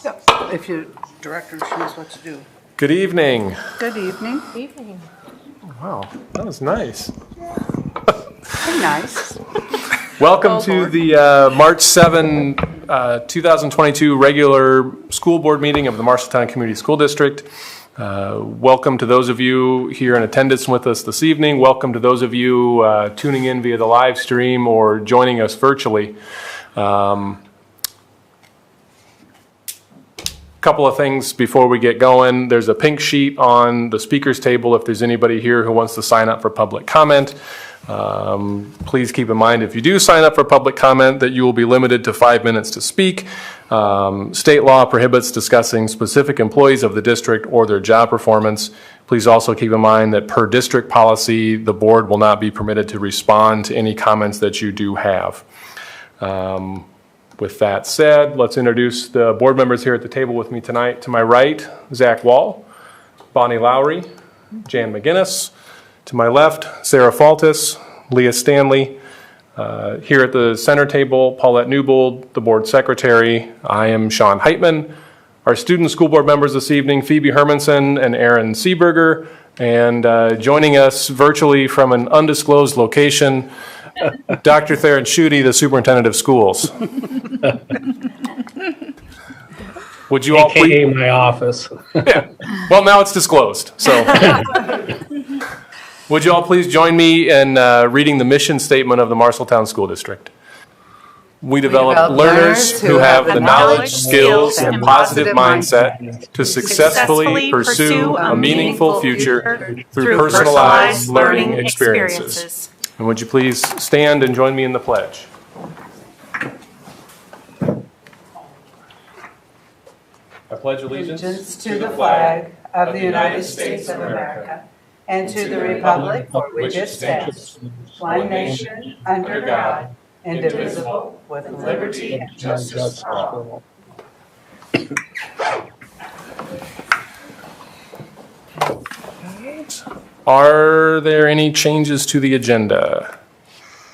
Yep. If you director, she knows what to do. Good evening. Good evening. Evening. Wow, that was nice. Very nice. Welcome to the March 7, 2022 regular school board meeting of the Marshalltown Community School District. Welcome to those of you here in attendance with us this evening. Welcome to those of you tuning in via the live stream or joining us virtually. Couple of things before we get going. There's a pink sheet on the speakers table if there's anybody here who wants to sign up for public comment. Please keep in mind if you do sign up for public comment that you will be limited to 5 minutes to speak. State law prohibits discussing specific employees of the district or their job performance. Please also keep in mind that per district policy, the board will not be permitted to respond to any comments that you do have. With that said, let's introduce the board members here at the table with me tonight. To my right, Zach Wall, Bonnie Lowry, Jan McGinnis. To my left, Sarah Faltis, Leah Stanley. Here at the center table, Paulette Newbold, the board secretary. I am Sean Heitman. Our student school board members this evening, Phoebe Hermanson and Aaron Seeberger. And joining us virtually from an undisclosed location, Dr. Theron Schutte, the superintendent of schools. Would you all AKA my office. Yeah. Well, now it's disclosed. So, would you all please join me in reading the mission statement of the Marshalltown School District? We develop learners who have the knowledge, skills, and positive mindset to successfully pursue a meaningful future through personalized learning experiences. And would you please stand and join me in the pledge? I pledge allegiance to the flag of the United States of America and to the republic for which it stands, one nation, under God, indivisible, with liberty and justice for all. Are there any changes to the agenda?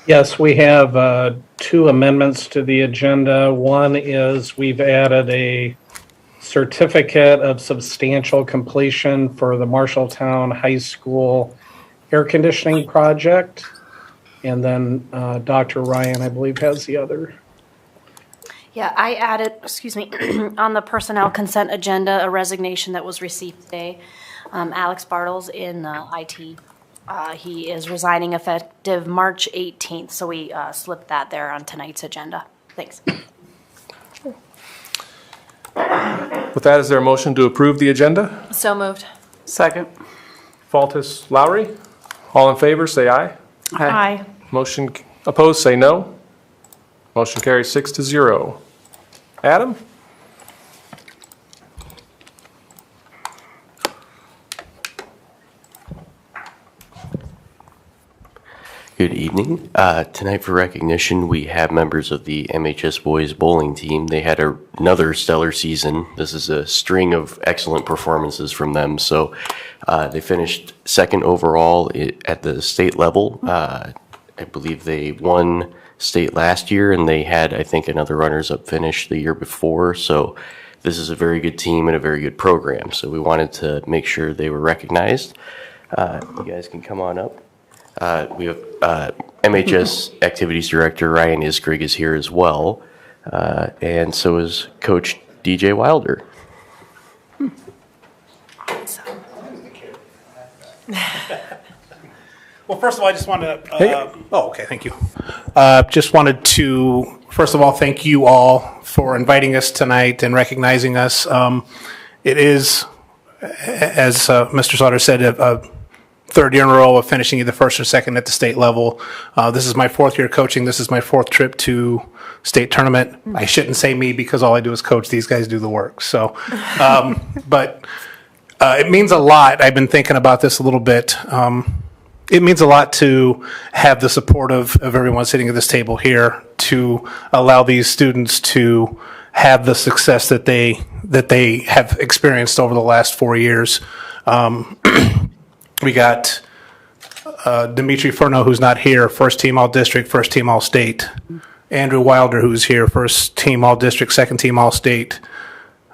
Yes, we have two amendments to the agenda. One is we've added a certificate of substantial completion for the Marshalltown High School air conditioning project. And then Dr. Ryan, I believe, has the other. Yeah, I added, on the personnel consent agenda, a resignation that was received today. Alex Bartles in IT. He is resigning effective March 18th, so we slipped that there on tonight's agenda. Thanks. With that, is there a motion to approve the agenda? So moved. Second. Faltis, Lowry. All in favor, say aye. Aye. Motion opposed, say no. Motion carries 6-0. Adam? Good evening. Tonight for recognition, we have members of the MHS Boys Bowling Team. They had another stellar season. This is a string of excellent performances from them. So they finished second overall at the state level. I believe they won state last year, and they had, I think, another runners-up finish the year before. So this is a very good team and a very good program. So we wanted to make sure they were recognized. You guys can come on up. We have MHS Activities Director Ryan Isgrig is here as well, and so is Coach DJ Wilder. Well, first of all, I just wanted to, okay, thank you. Just wanted to, first of all, thank you all for inviting us tonight and recognizing us. It is, as Mr. Slaughter said, a third year in a row of finishing either first or second at the state level. This is my fourth year coaching. This is my fourth trip to state tournament. I shouldn't say me because all I do is coach. These guys do the work. So, but it means a lot. I've been thinking about this a little bit. It means a lot to have the support of everyone sitting at this table here to allow these students to have the success that they have experienced over the last 4 years. We got Dimitri Furno, who's not here, first team All-District, first team All-State. Andrew Wilder, who's here, first team All-District, second team All-State.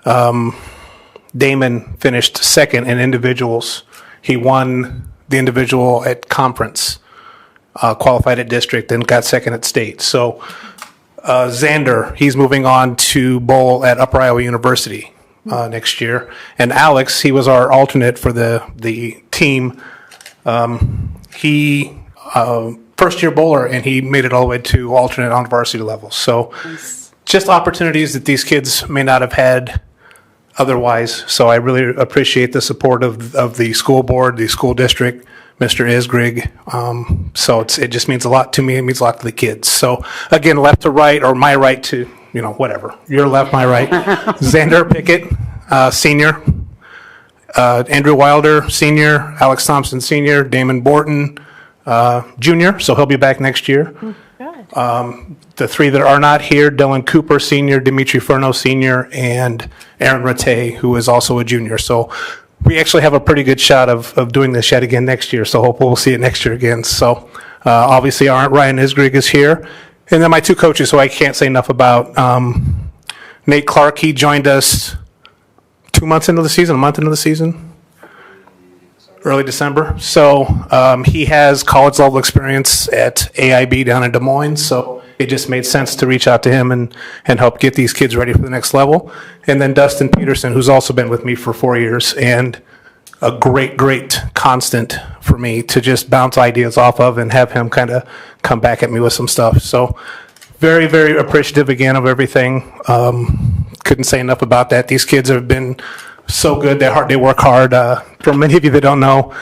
Damon finished second in individuals. He won the individual at conference, qualified at district, and got second at state. So Xander, he's moving on to bowl at Upper Iowa University next year. And Alex, he was our alternate for the team. He first year bowler, and he made it all the way to alternate on varsity level. So just opportunities that these kids may not have had otherwise. So I really appreciate the support of the school board, the school district, Mr. Isgrig. So it just means a lot to me. It means a lot to the kids. So again, left to right, or my right to, whatever. Your left, my right. Xander Pickett, senior. Andrew Wilder, senior. Alex Thompson, senior. Damon Borton, junior. So he'll be back next year. The three that are not here, Dylan Cooper, senior, Dimitri Furno, senior, and Aaron Rattay, who is also a junior. So we actually have a pretty good shot of doing this yet again next year. So hopefully we'll see it next year again. So obviously Ryan Isgrig is here. And then my two coaches, who I can't say enough about. Nate Clark, he joined us 2 months into the season, a month into the season. Early December. So he has college level experience at AIB down in Des Moines. So it just made sense to reach out to him and help get these kids ready for the next level. And then Dustin Peterson, who's also been with me for 4 years and a great constant for me to just bounce ideas off of and have him kind of come back at me with some stuff. So very, very appreciative again of everything. Couldn't say enough about that. These kids have been so good. They work hard. For many of you that don't know,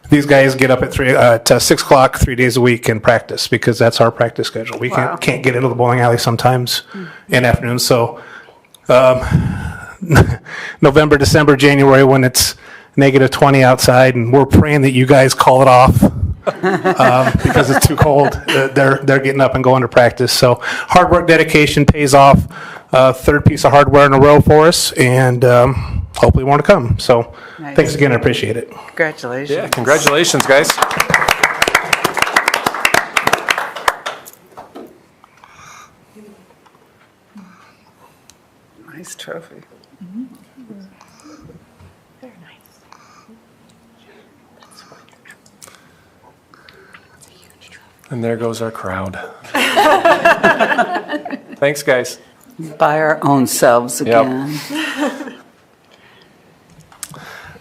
these guys get up at 6 o'clock 3 days a week and practice, because that's our practice schedule. We can't get into the bowling alley sometimes in afternoons. So November, December, January, when it's negative 20 outside, and we're praying that you guys call it off because it's too cold. They're getting up and going to practice. So hard work, dedication pays off. Third piece of hardware in a row for us, and hopefully more to come. So thanks again. I appreciate it. Congratulations. Yeah, congratulations, guys. Nice trophy. Very nice. And there goes our crowd. Thanks, guys. By our own selves again.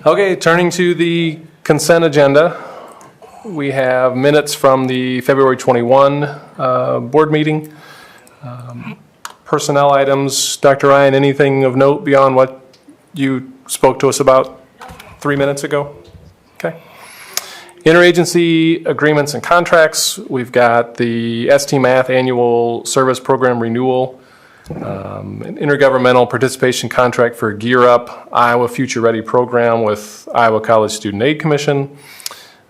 Okay, turning to the consent agenda, we have minutes from the February 21 board meeting. Personnel items. Dr. Ryan, anything of note beyond what you spoke to us about 3 minutes ago? Okay. Interagency agreements and contracts. We've got the ST Math annual service program renewal, an intergovernmental participation contract for Gear Up Iowa Future Ready program with Iowa College Student Aid Commission,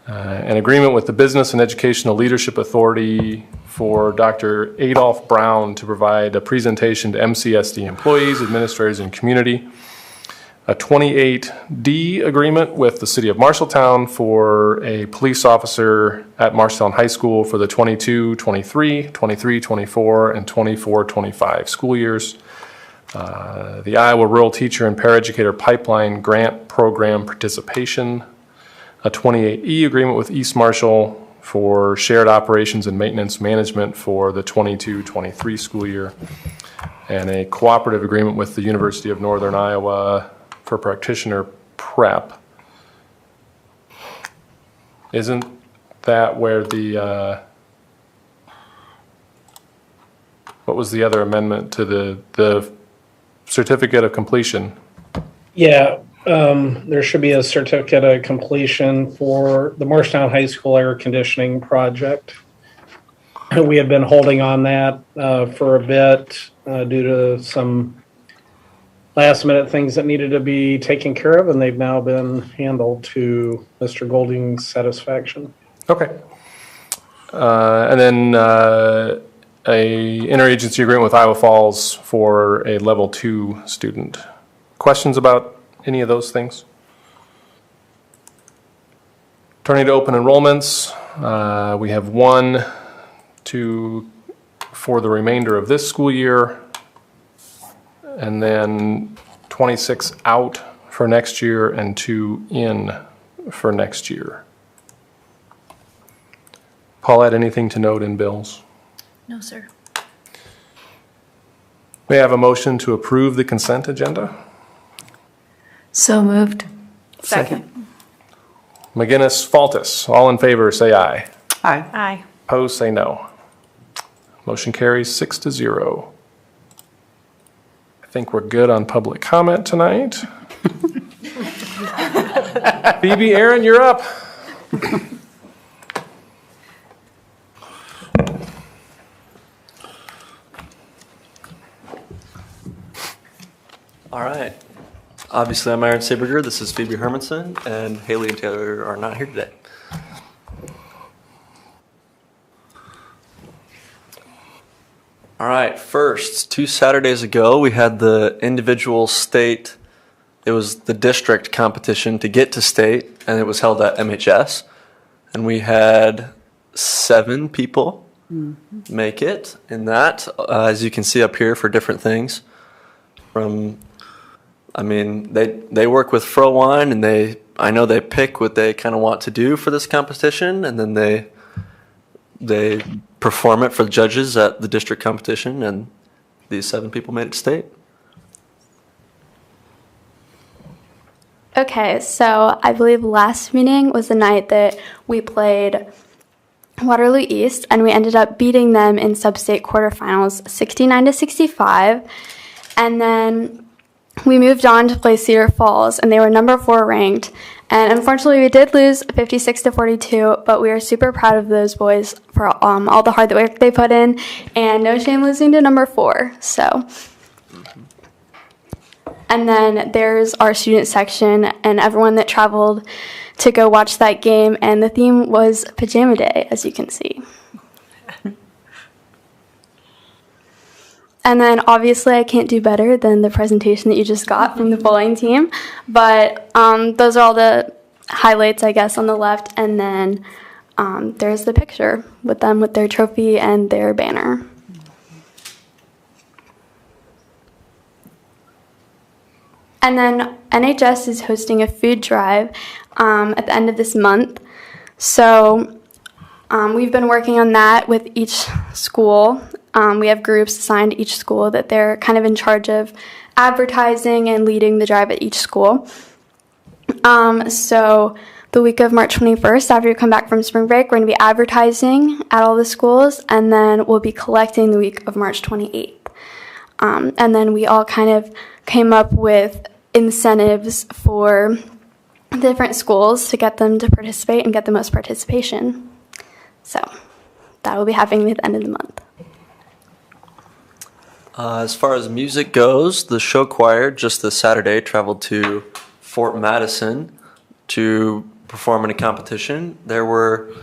an agreement with the Business and Educational Leadership Authority for Dr. Adolph Brown to provide a presentation to MCSD employees, administrators, and community, a 28D agreement with the City of Marshalltown for a police officer at Marshalltown High School for the 22-23, 23-24, and 24-25 school years. The Iowa Rural Teacher and Paraeducator Pipeline Grant Program participation, a 28E agreement with East Marshall for shared operations and maintenance management for the 22-23 school year, and a cooperative agreement with the University of Northern Iowa for practitioner prep. Isn't that where the, what was the other amendment to the certificate of completion? Yeah, there should be a certificate of completion for the Marshalltown High School air conditioning project. We had been holding on that for a bit due to some last minute things that needed to be taken care of, and they've now been handled to Mr. Golding's satisfaction. Okay. And then a interagency agreement with Iowa Falls for a level 2 student. Questions about any of those things? Turning to open enrollments, we have 1, 2 for the remainder of this school year, and then 26 out for next year and 2 in for next year. Paulette, anything to note in bills? No, sir. May I have a motion to approve the consent agenda? So moved. Second. McGinnis, Faltis, all in favor, say aye. Aye. Aye. Opposed, say no. Motion carries 6-0. I think we're good on public comment tonight. Phoebe, Aaron, you're up. All right. Obviously, I'm Aaron Saberger. This is Phoebe Hermanson, and Haley and Taylor are not here today. All right. First, 2 Saturdays ago, we had the individual state. It was the district competition to get to state, and it was held at MHS. And we had 7 people make it in that, as you can see up here, for different things. They work with Frowine, and I know they pick what they kind of want to do for this competition, and then they perform it for the judges at the district competition, and these 7 people made it to state. Okay, so I believe last meeting was the night that we played Waterloo East, and we ended up beating them in sub-state quarterfinals 69-65, and then we moved on to play Cedar Falls, and they were number 4 ranked. And unfortunately, we did lose 56-42, but we are super proud of those boys for all the hard work they put in, and no shame losing to number 4. So, and then there's our student section and everyone that traveled to go watch that game, and the theme was Pajama Day, as you can see. And then obviously I can't do better than the presentation that you just got from the bowling team. But those are all the highlights, I guess, on the left. And then there's the picture with them with their trophy and their banner. And then NHS is hosting a food drive at the end of this month. So we've been working on that with each school. We have groups assigned to each school that they're kind of in charge of advertising and leading the drive at each school. So the week of March 21st, after you come back from spring break, we're going to be advertising at all the schools, and then we'll be collecting the week of March 28th. And then we all kind of came up with incentives for different schools to get them to participate and get the most participation. So that will be happening at the end of the month. As far as music goes, the show choir just this Saturday traveled to Fort Madison to perform in a competition. There were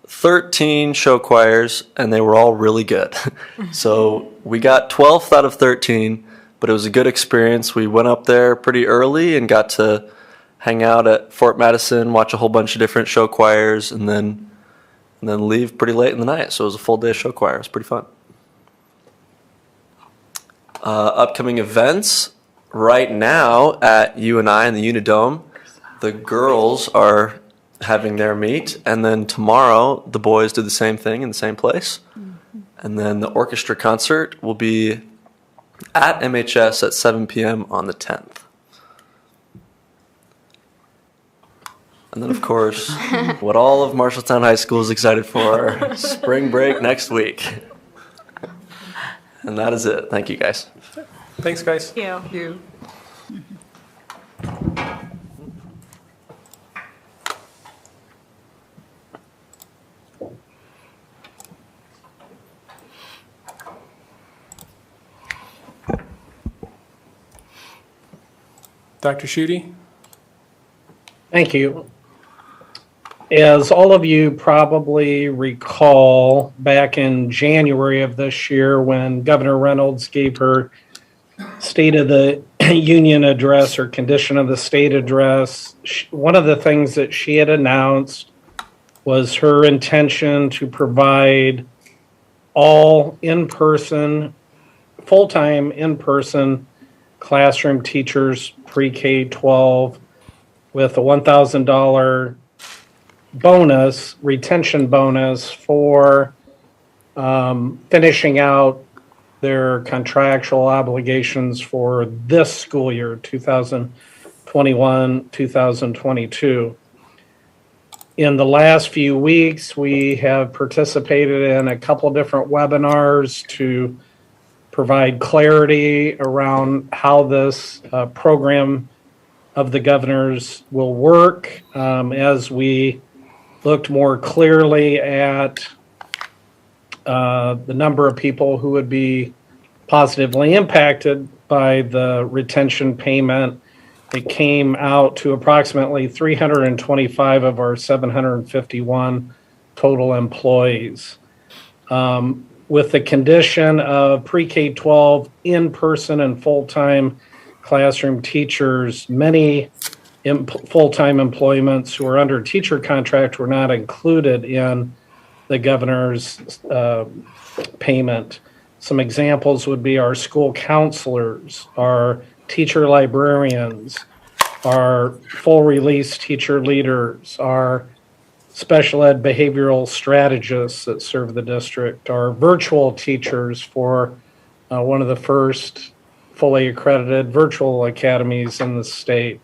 13 show choirs, and they were all really good. So we got 12th out of 13, but it was a good experience. We went up there pretty early and got to hang out at Fort Madison, watch a whole bunch of different show choirs, and then leave pretty late in the night. So it was a full day of show choir. It was pretty fun. Upcoming events right now at UNI in the Unidome, the girls are having their meet, and then tomorrow the boys do the same thing in the same place. And then the orchestra concert will be at MHS at 7 p.m. on the 10th. And then, of course, what all of Marshalltown High School is excited for, spring break next week. And that is it. Thank you, guys. Thanks, guys. Thank you. Dr. Schutte? Thank you. As all of you probably recall, back in January of this year when Governor Reynolds gave her State of the Union address or condition of the state address, one of the things that she had announced was her intention to provide all in-person, full-time in-person classroom teachers pre-K-12 with a $1,000 bonus, retention bonus for finishing out their contractual obligations for this school year, 2021, 2022. In the last few weeks, we have participated in a couple different webinars to provide clarity around how this program of the governor's will work as we looked more clearly at the number of people who would be positively impacted by the retention payment. It came out to approximately 325 of our 751 total employees. With the condition of pre-K-12 in-person and full-time classroom teachers, many full-time employments who are under teacher contract were not included in the governor's payment. Some examples would be our school counselors, our teacher librarians, our full release teacher leaders, our special ed behavioral strategists that serve the district, our virtual teachers for one of the first fully accredited virtual academies in the state,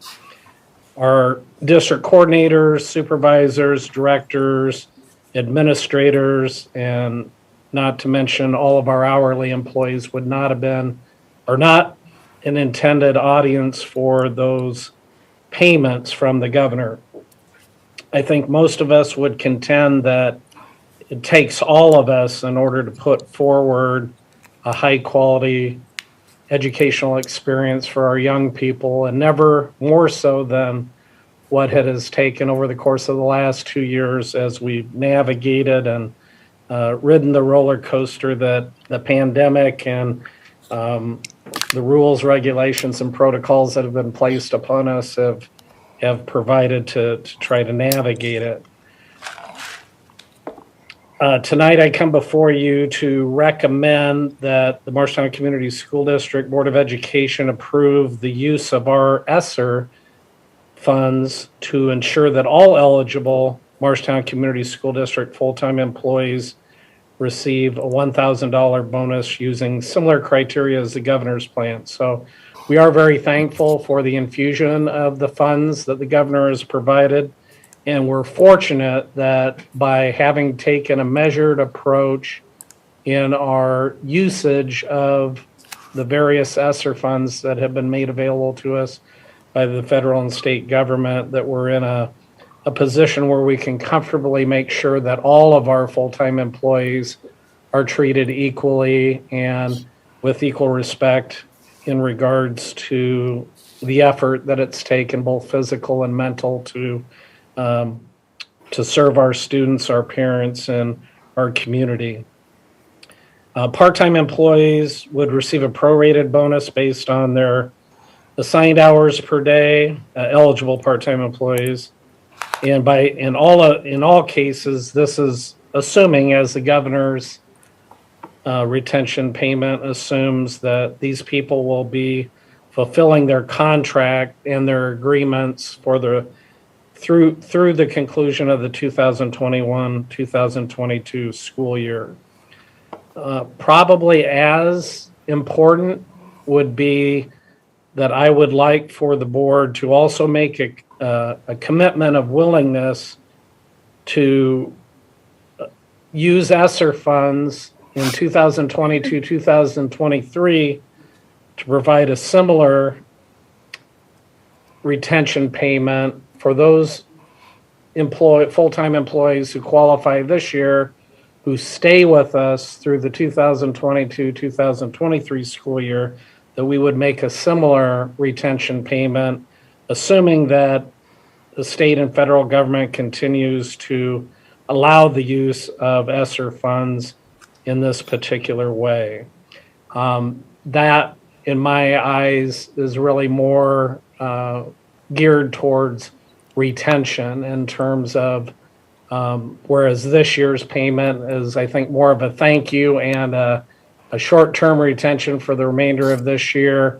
our district coordinators, supervisors, directors, administrators, and not to mention all of our hourly employees would not have been, or not an intended audience for those payments from the governor. I think most of us would contend that it takes all of us in order to put forward a high quality educational experience for our young people, and never more so than what it has taken over the course of the last 2 years as we've navigated and ridden the roller coaster that the pandemic and the rules, regulations, and protocols that have been placed upon us have provided to try to navigate it. Tonight I come before you to recommend that the Marshalltown Community School District Board of Education approve the use of our ESSER funds to ensure that all eligible Marshalltown Community School District full-time employees receive a $1,000 bonus using similar criteria as the governor's plan. So we are very thankful for the infusion of the funds that the governor has provided. And we're fortunate that by having taken a measured approach in our usage of the various ESSER funds that have been made available to us by the federal and state government, that we're in a position where we can comfortably make sure that all of our full-time employees are treated equally and with equal respect in regards to the effort that it's taken, both physical and mental, to serve our students, our parents, and our community. Part-time employees would receive a prorated bonus based on their assigned hours per day, eligible part-time employees. And in all cases, this is assuming, as the governor's retention payment assumes, that these people will be fulfilling their contract and their agreements for through the conclusion of the 2021-2022 school year. Probably as important would be that I would like for the board to also make a commitment of willingness to use ESSER funds in 2022-2023 to provide a similar retention payment for those full-time employees who qualify this year, who stay with us through the 2022-2023 school year, that we would make a similar retention payment, assuming that the state and federal government continues to allow the use of ESSER funds in this particular way. That, in my eyes, is really more geared towards retention in terms of, whereas this year's payment is, I think, more of a thank you and a short-term retention for the remainder of this year.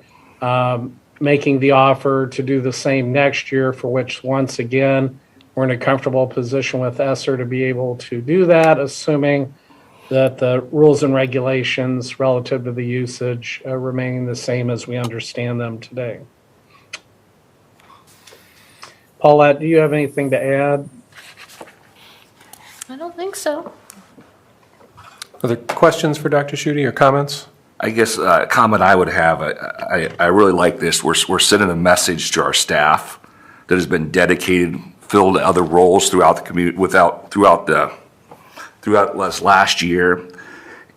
making the offer to do the same next year, for which, once again, we're in a comfortable position with ESSER to be able to do that, assuming that the rules and regulations relative to the usage remain the same as we understand them today. Paulette, do you have anything to add? I don't think so. Other questions for Dr. Schutte or comments? I guess a comment I would have, I really like this. We're sending a message to our staff that has been dedicated, filled other roles throughout the community, throughout this last year.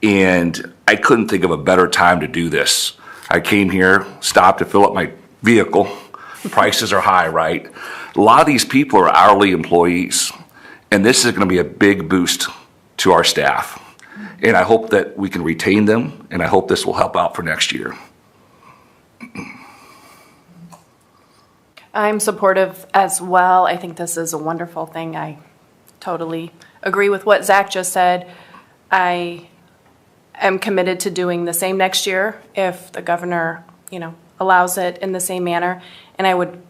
And I couldn't think of a better time to do this. I came here, stopped to fill up my vehicle. Prices are high, right? A lot of these people are hourly employees, and this is going to be a big boost to our staff. And I hope that we can retain them, and I hope this will help out for next year. I'm supportive as well. I think this is a wonderful thing. I totally agree with what Zach just said. I am committed to doing the same next year if the governor, allows it in the same manner. And I would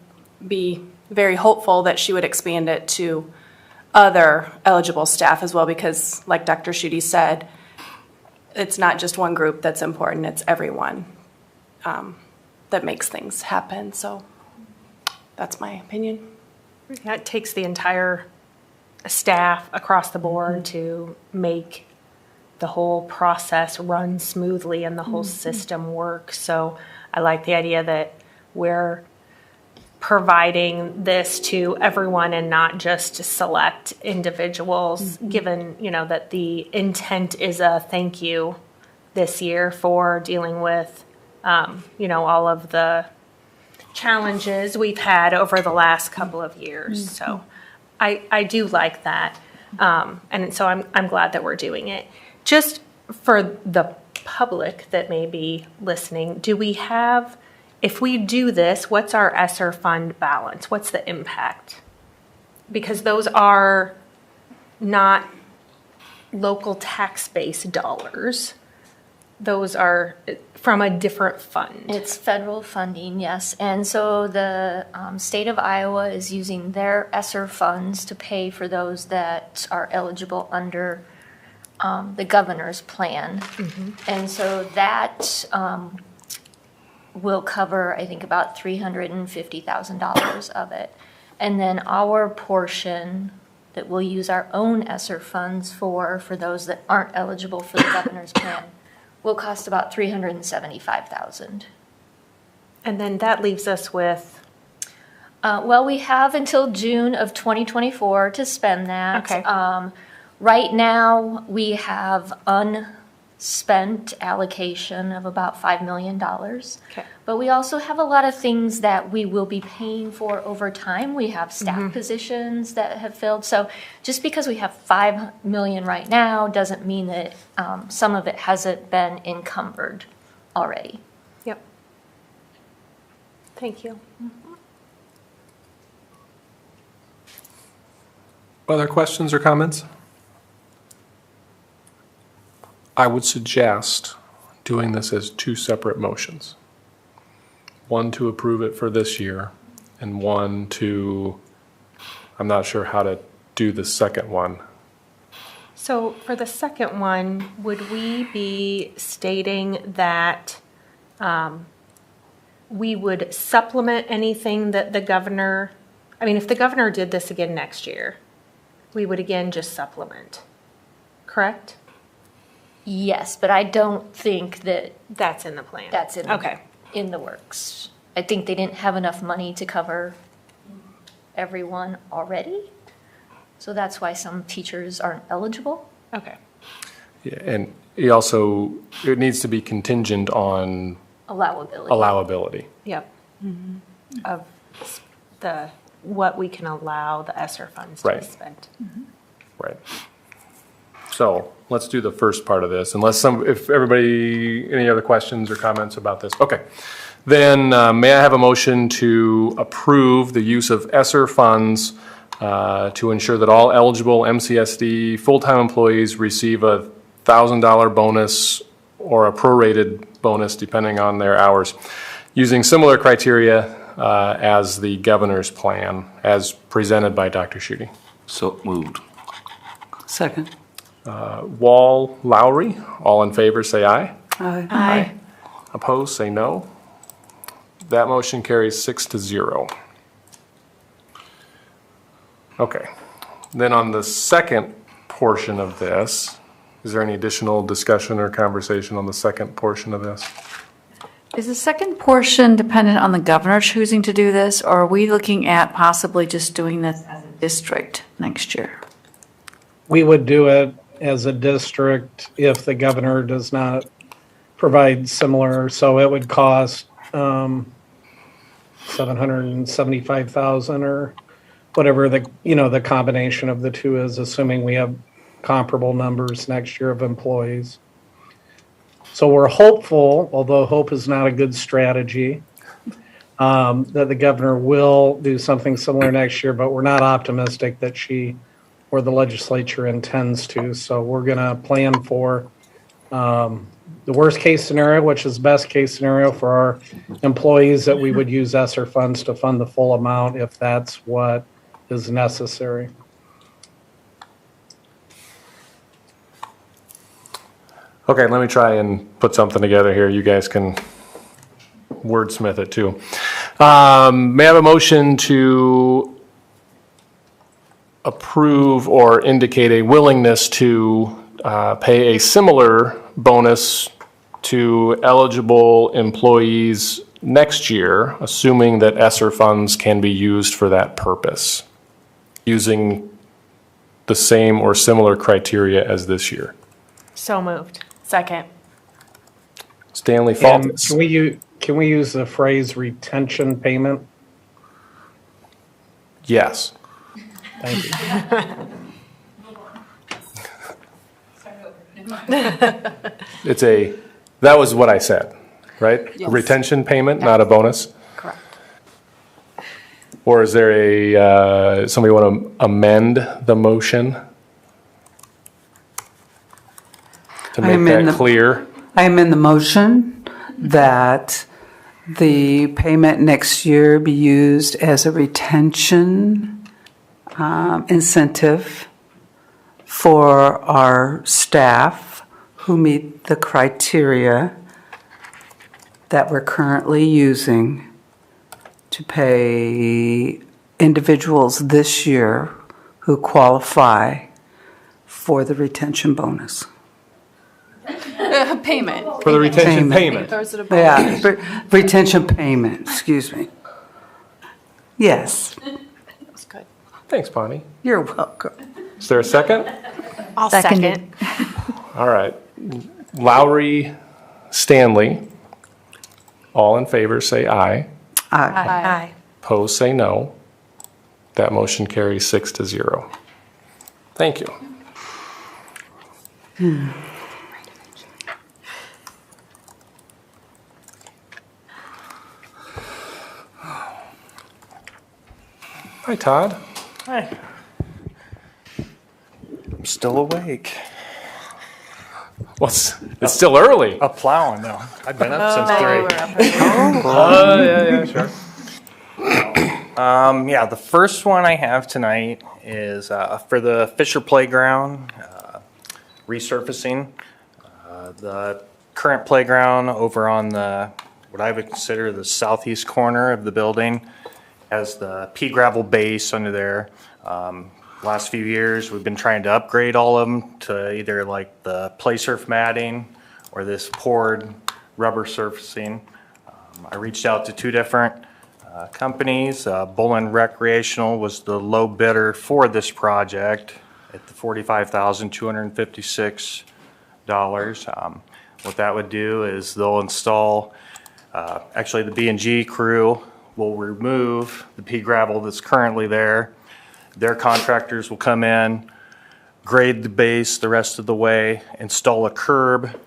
be very hopeful that she would expand it to other eligible staff as well, because like Dr. Schutte said, it's not just one group that's important, it's everyone that makes things happen. So that's my opinion. Yeah, it takes the entire staff across the board to make the whole process run smoothly and the whole system work. So I like the idea that we're providing this to everyone and not just to select individuals, given, that the intent is a thank you this year for dealing with, all of the challenges we've had over the last couple of years. So I do like that. And so I'm glad that we're doing it. Just for the public that may be listening, do we have, if we do this, what's our ESSER fund balance? What's the impact? Because those are not local tax-based dollars. Those are from a different fund. It's federal funding, yes. And so the state of Iowa is using their ESSER funds to pay for those that are eligible under the governor's plan. And so that will cover, I think, about $350,000 of it. And then our portion that we'll use our own ESSER funds for those that aren't eligible for the governor's plan, will cost about $375,000. And then that leaves us with? Well, we have until June of 2024 to spend that. Okay. Right now, we have unspent allocation of about $5 million. Okay. But we also have a lot of things that we will be paying for over time. We have staff positions that have filled. So just because we have $5 million right now doesn't mean that some of it hasn't been encumbered already. Yep. Thank you. Other questions or comments? I would suggest doing this as two separate motions. One to approve it for this year, and one to, I'm not sure how to do the second one. So for the second one, would we be stating that we would supplement anything that the governor, if the governor did this again next year, we would again just supplement, correct? Yes, but I don't think that That's in the plan. that's in the works. I think they didn't have enough money to cover everyone already. So that's why some teachers aren't eligible. Okay. Yeah, and it needs to be contingent on allowability. Yep. Of what we can allow the ESSER funds to be spent. Right. So let's do the first part of this, if everybody, any other questions or comments about this? Okay. Then may I have a motion to approve the use of ESSER funds to ensure that all eligible MCSD full-time employees receive a $1,000 bonus or a prorated bonus depending on their hours using similar criteria as the governor's plan, as presented by Dr. Schutte. So moved. Second. Wall, Lowry, all in favor, say aye. Aye. Opposed, say no. That motion carries 6-0. Okay. Then on the second portion of this, is there any additional discussion or conversation on the second portion of this? Is the second portion dependent on the governor choosing to do this, or are we looking at possibly just doing this as a district next year? We would do it as a district if the governor does not provide similar, so it would cost $775,000 or whatever the combination of the two is, assuming we have comparable numbers next year of employees. So we're hopeful, although hope is not a good strategy, that the governor will do something similar next year, but we're not optimistic that she or the legislature intends to. So we're going to plan for the worst case scenario, which is best case scenario for our employees, that we would use ESSER funds to fund the full amount if that's what is necessary. Okay, let me try and put something together here. You guys can wordsmith it too. May I have a motion to approve or indicate a willingness to pay a similar bonus to eligible employees next year, assuming that ESSER funds can be used for that purpose, using the same or similar criteria as this year? So moved. Second. Stanley And Faltis. can we use the phrase retention payment? Yes. Thank you. That was what I said, right? Yes. A retention payment, not a bonus? Correct. Or is there somebody want to amend the motion? To I make amend that the- clear? I am in the motion that the payment next year be used as a retention incentive for our staff who meet the criteria that we're currently using to pay individuals this year who qualify for the retention bonus. Payment. For the retention payment? Throws it a bone. Yeah, retention payment, excuse me. Yes, That's good. Thanks, Bonnie. you're welcome. Is there a second? I'll Seconded. second. All right. Lowry, Stanley, all in favor, say aye. Aye. Opposed, say no. That motion carries 6-0. Thank you. Hi, Todd. Hi. I'm still awake. It's still early. Up plowing though. I've been up since 3. Yeah, sure. Yeah, the first one I have tonight is for the Fisher Playground resurfacing. The current playground over on what I would consider the southeast corner of the building has the pea gravel base under there. Last few years, we've been trying to upgrade all of them to either like the play surf matting or this poured rubber surfacing. I reached out to two different companies. Bullen Recreational was the low bidder for this project at the $45,256. What that would do is they'll install, actually the B&G crew will remove the pea gravel that's currently there. Their contractors will come in, grade the base the rest of the way, install a curb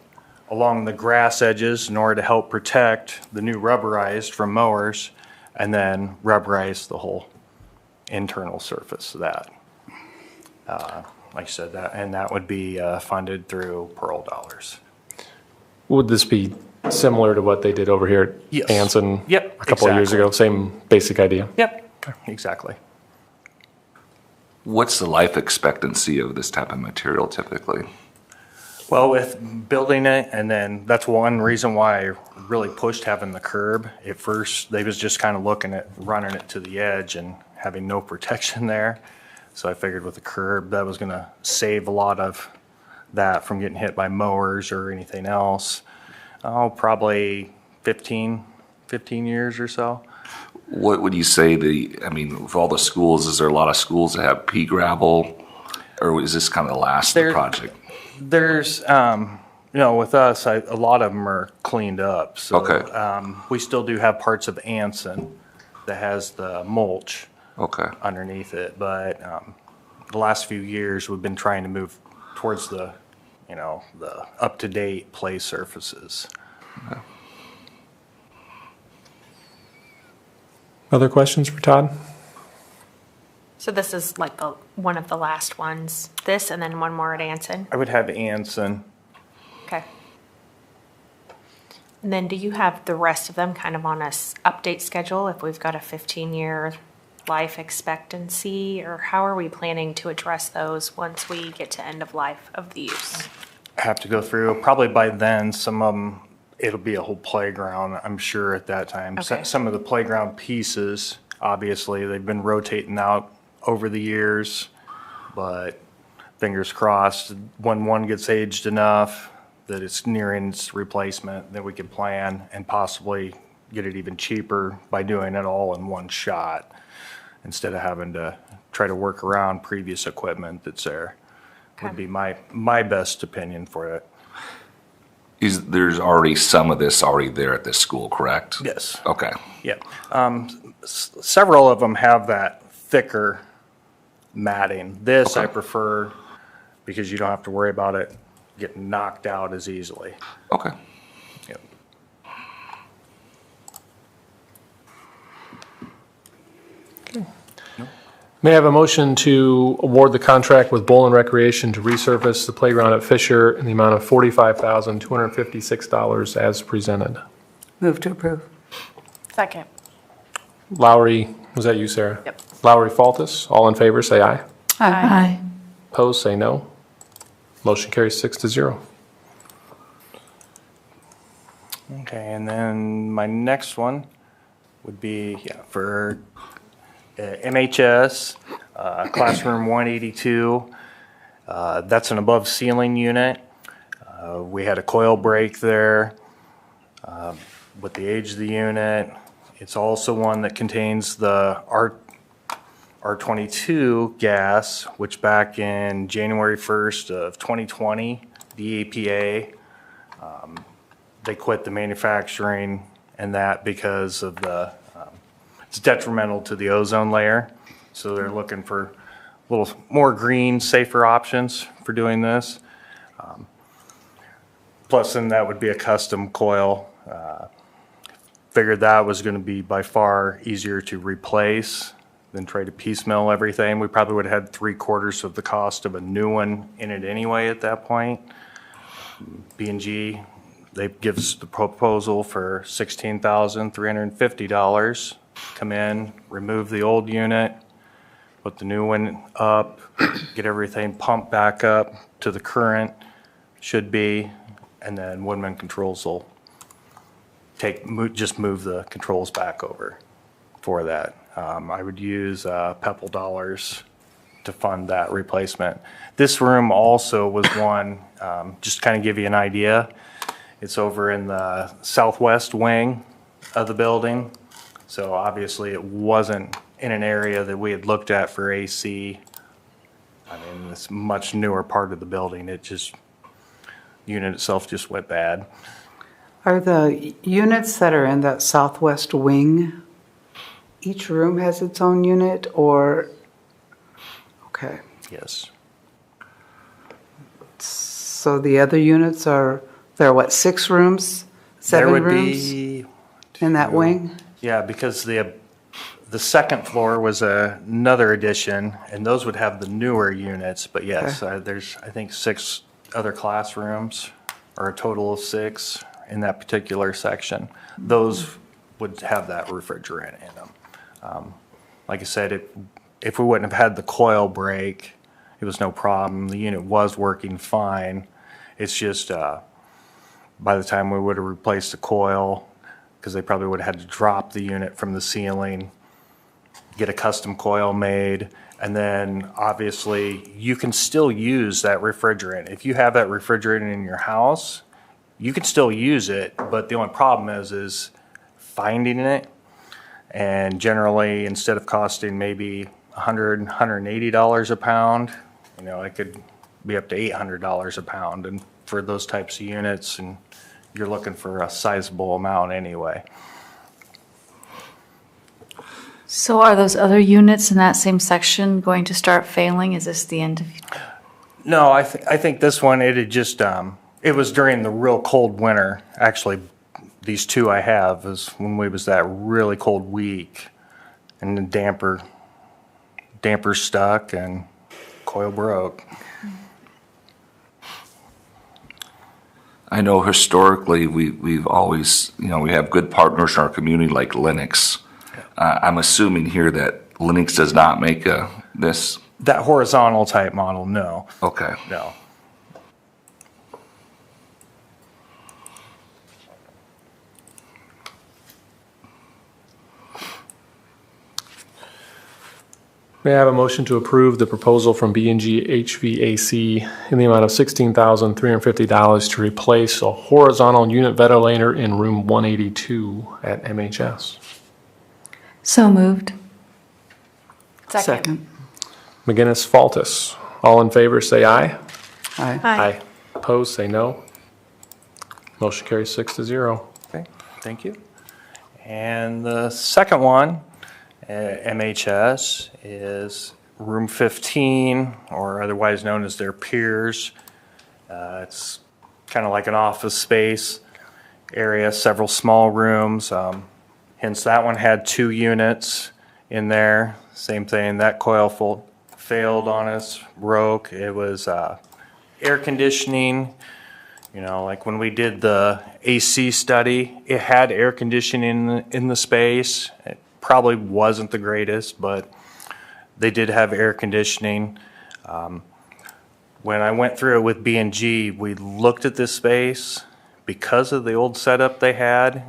along the grass edges in order to help protect the new rubberized from mowers, and then rubberize the whole internal surface of that. Like I said, that would be funded through Pearl dollars. Would this be similar to what they did over here at Yes. Anson Yep, a couple of years exactly. ago. Same basic idea. Yep, exactly. What's the life expectancy of this type of material typically? Well, with building it, and then that's one reason why I really pushed having the curb. At first, they was just kind of looking at running it to the edge and having no protection there. So I figured with the curb, that was gonna save a lot of that from getting hit by mowers or anything else. Oh, probably 15 years or so. What would you say with all the schools, is there a lot of schools that have pea gravel? Or is this kind of the last of the project? There's, with us, a lot of them are cleaned up. So, Okay. we still do have parts of Anson that has the mulch underneath it. But the last few years, we've been trying to move towards the up-to-date play surfaces. Okay. Other questions for Todd? So this is like one of the last ones, this and then one more at Anson? I would have Anson. Okay. And then do you have the rest of them kind of on a update schedule if we've got a 15-year life expectancy? Or how are we planning to address those once we get to end of life of the use? Have to go through, probably by then, some of them, it'll be a whole playground, I'm sure, at that time. Okay. Some of the playground pieces, obviously, they've been rotating out over the years, but fingers crossed, when one gets aged enough that it's nearing its replacement, that we can plan and possibly get it even cheaper by doing it all in one shot, instead of having to try to work around previous equipment that's there. Would be my best opinion for it. There's already some of this already there at this school, correct? Yes. Okay. Yeah. Several of them have that thicker matting. This I prefer because you don't have to worry about it getting knocked out as easily. Okay. Yep. May I have a motion to award the contract with Bolin Recreation to resurface the playground at Fisher in the amount of $45,256 as presented? Move to approve. Second. Lowry, was that you, Sarah? Yep. Lowry, Faltus, all in favor, say aye. Aye. Opposed, say no. Motion carries 6-0. Okay, and then my next one would be for MHS, classroom 182. That's an above ceiling unit. We had a coil break there. With the age of the unit, it's also one that contains the R22 gas, which back in January 1st of 2020, the EPA, they quit the manufacturing and that because of it's detrimental to the ozone layer. So they're looking for a little more green, safer options for doing this. Plus then that would be a custom coil. Figured that was going to be by far easier to replace than try to piecemeal everything. We probably would have had 3/4 of the cost of a new one in it anyway at that point. B&G, they give us the proposal for $16,350. Come in, remove the old unit, put the new one up, get everything pumped back up to the current should be, and then Woodman Controls will just move the controls back over for that. I would use Pepple dollars to fund that replacement. This room also was one, just to kind of give you an idea, it's over in the southwest wing of the building. So obviously it wasn't in an area that we had looked at for AC. I mean, it's a much newer part of the building. The unit itself just went bad. Are the units that are in that southwest wing, each room has its own unit or? Okay. Yes. So the other units there are what, 6 rooms? 7 There would rooms be in that wing? Yeah, because the second floor was another addition, and those would have the newer units. But yes, there's I think 6 other classrooms, or a total of 6 in that particular section. Those would have that refrigerant in them. Like I said, if we wouldn't have had the coil break, it was no problem. The unit was working fine. It's just by the time we would have replaced the coil, because they probably would have had to drop the unit from the ceiling, get a custom coil made, and then obviously you can still use that refrigerant. If you have that refrigerant in your house, you can still use it, but the only problem is finding it. And generally, instead of costing maybe $100, $180 a pound, it could be up to $800 a pound. And for those types of units, and you're looking for a sizable amount anyway. So are those other units in that same section going to start failing? Is this the end of? No, I think this one, it had just, it was during the real cold winter. Actually, these two I have is when we was that really cold week, and the damper stuck and coil broke. I know historically we've always, we have good partners in our community like Lennox. I'm assuming here that Lennox does not make this. That horizontal type model, no. Okay. No. May I have a motion to approve the proposal from B&G HVAC in the amount of $16,350 to replace a horizontal unit ventilator in room 182 at MHS? So moved. Second. McGinnis, Faltis. All in favor, say aye. Aye. Aye. Opposed, say no. Motion carries 6-0. Okay, thank you. And the second one, MHS, is room 15, or otherwise known as their piers. It's kind of like an office space area, several small rooms. Hence, that one had 2 units in there. Same thing, that coil failed on us, broke. It was air conditioning. Like when we did the AC study, it had air conditioning in the space. It probably wasn't the greatest, but they did have air conditioning. When I went through it with B&G, we looked at this space because of the old setup they had.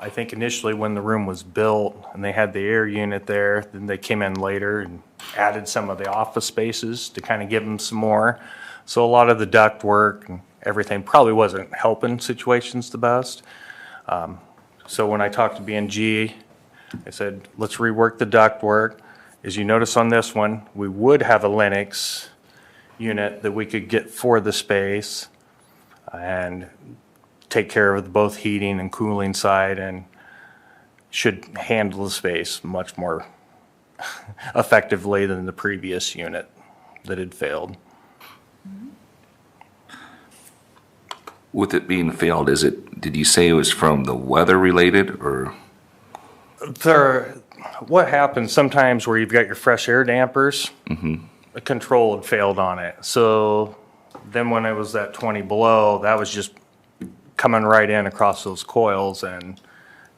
I think initially when the room was built and they had the air unit there, then they came in later and added some of the office spaces to kind of give them some more. So a lot of the duct work and everything probably wasn't helping situations the best. So when I talked to B&G, I said, let's rework the duct work. As you notice on this one, we would have a Lennox unit that we could get for the space and take care of both heating and cooling side, and should handle the space much more effectively than the previous unit that had failed. With it being failed, did you say it was from the weather related, or? What happens sometimes where you've got your fresh air dampers, a control had failed on it. So then when it was that 20 below, that was just coming right in across those coils, and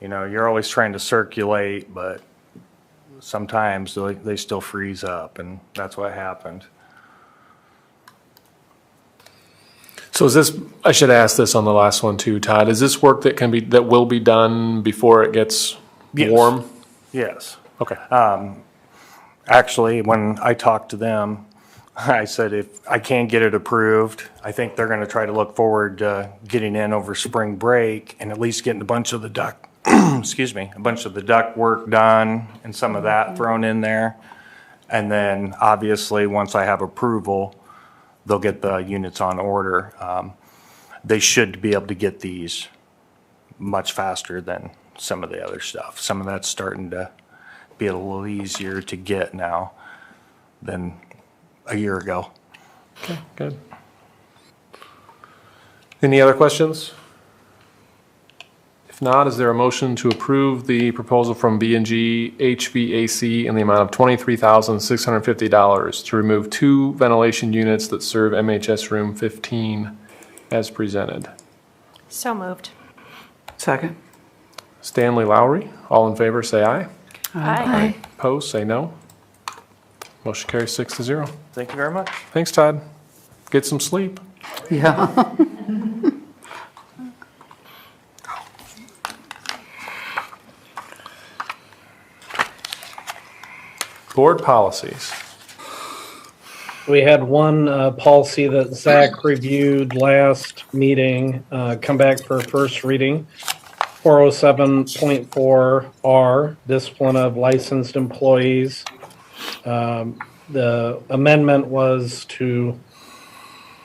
you're always trying to circulate, but sometimes they still freeze up, and that's what happened. So is this, I should ask this on the last one too, Todd, is this work that will be done before it gets warm? Yes. Okay. Actually, when I talked to them, I said if I can't get it approved, I think they're going to try to look forward to getting in over spring break and at least getting a bunch of the duct, a bunch of the duct work done and some of that thrown in there. And then obviously once I have approval, they'll get the units on order. They should be able to get these much faster than some of the other stuff. Some of that's starting to be a little easier to get now than a year ago. Okay, good. Any other questions? If not, is there a motion to approve the proposal from B&G HVAC in the amount of $23,650 to remove 2 ventilation units that serve MHS room 15 as presented? So moved. Second. Stanley Lowry, all in favor, say aye. Aye. Opposed, say no. Motion carries 6-0. Thank you very much. Thanks, Todd. Get some sleep. Yeah. Board policies. We had one policy that Zach reviewed last meeting, come back for first reading. 407.4R, discipline of licensed employees. The amendment was to